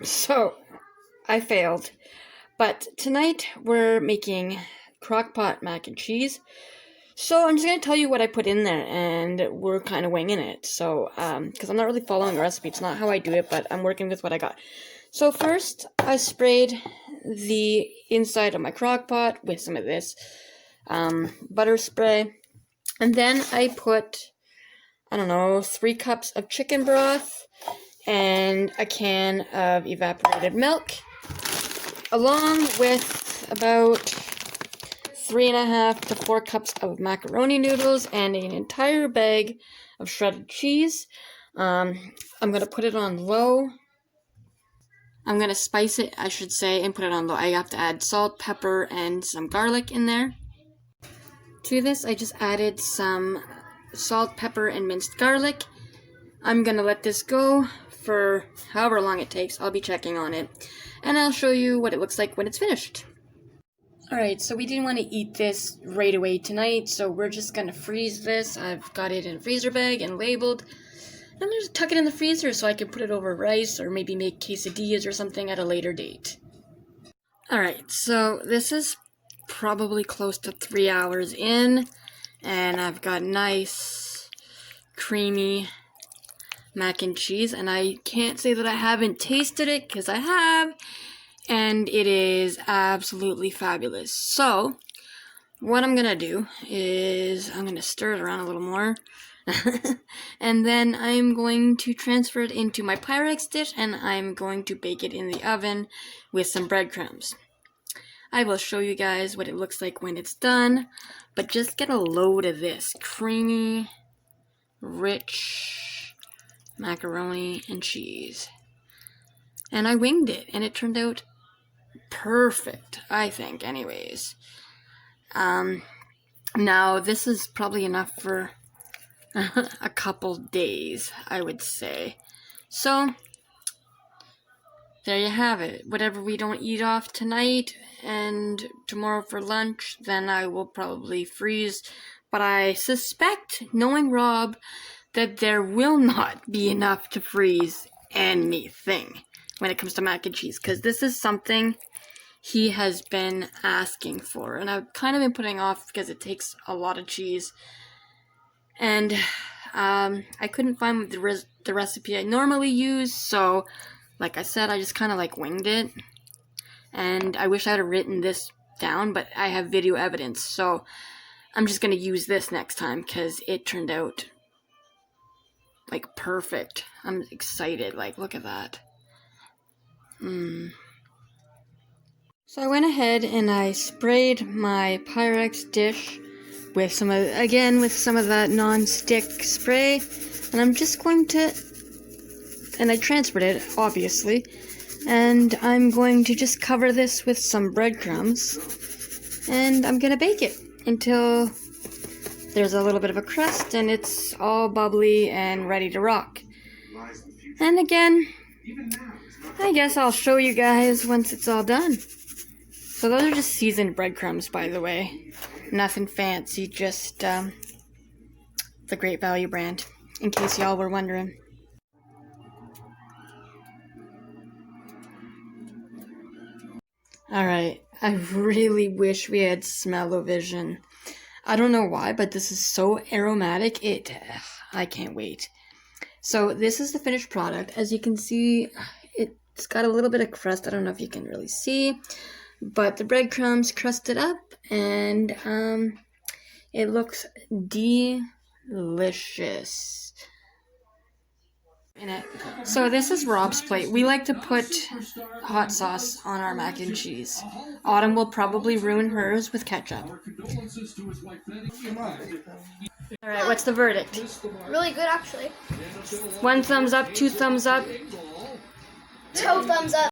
So, I failed. But tonight we're making crock-pot mac and cheese. So I'm just going to tell you what I put in there, and we're kind of winging it. So, because I'm not really following a recipe. It's not how I do it, but I'm working with what I got. So first, I sprayed the inside of my crock-pot with some of this butter spray. And then I put, 3 cups of chicken broth and a can of evaporated milk, along with about 3.5 to 4 cups of macaroni noodles and an entire bag of shredded cheese. I'm going to put it on low. I'm going to spice it, I should say, and put it on low. I have to add salt, pepper, and some garlic in there. To this, I just added some salt, pepper, and minced garlic. I'm going to let this go for however long it takes. I'll be checking on it, and I'll show you what it looks like when it's finished. Alright, so we didn't want to eat this right away tonight, so we're just going to freeze this. I've got it in a freezer bag and labeled. I'm going to just tuck it in the freezer so I can put it over rice or maybe make quesadillas or something at a later date. Alright, so this is probably close to 3 hours in, and I've got nice, creamy mac and cheese, and I can't say that I haven't tasted it, because I have, and it is absolutely fabulous. So, what I'm going to do is I'm going to stir it around a little more, and then I'm going to transfer it into my Pyrex dish, and I'm going to bake it in the oven with some breadcrumbs. I will show you guys what it looks like when it's done, but just get a load of this creamy, rich macaroni and cheese. And I winged it, and it turned out perfect, I think, anyways. Now, this is probably enough for a couple days, I would say. So, there you have it. Whatever we don't eat off tonight and tomorrow for lunch, then I will probably freeze. But I suspect, knowing Rob, that there will not be enough to freeze anything when it comes to mac and cheese, because this is something he has been asking for, and I've kind of been putting off because it takes a lot of cheese, and I couldn't find the recipe I normally use, so like I said, I just kind of winged it, and I wish I had written this down, but I have video evidence, so I'm just going to use this next time because it turned out perfect. I'm excited, look at that. So I went ahead and I sprayed my Pyrex dish with some of that non-stick spray, and I'm just going to, and I transferred it, obviously, and I'm going to just cover this with some breadcrumbs, and I'm gonna bake it until there's a little bit of a crust and it's all bubbly and ready to rock. And again, I guess I'll show you guys once it's all done. So those are just seasoned breadcrumbs, by the way. Nothing fancy, just the Great Value brand, in case y'all were wondering. Alright, I really wish we had smell-o-vision. I don't know why, but this is so aromatic, I can't wait. So this is the finished product. As you can see, it's got a little bit of crust. I don't know if you can really see, but the breadcrumbs crusted up, and it looks delicious. In it. So this is Rob's plate. We like to put hot sauce on our mac and cheese. Autumn will probably ruin hers with ketchup. Alright, what's the verdict? Really good, actually. 1 thumbs up, 2 thumbs up. 2 thumbs up.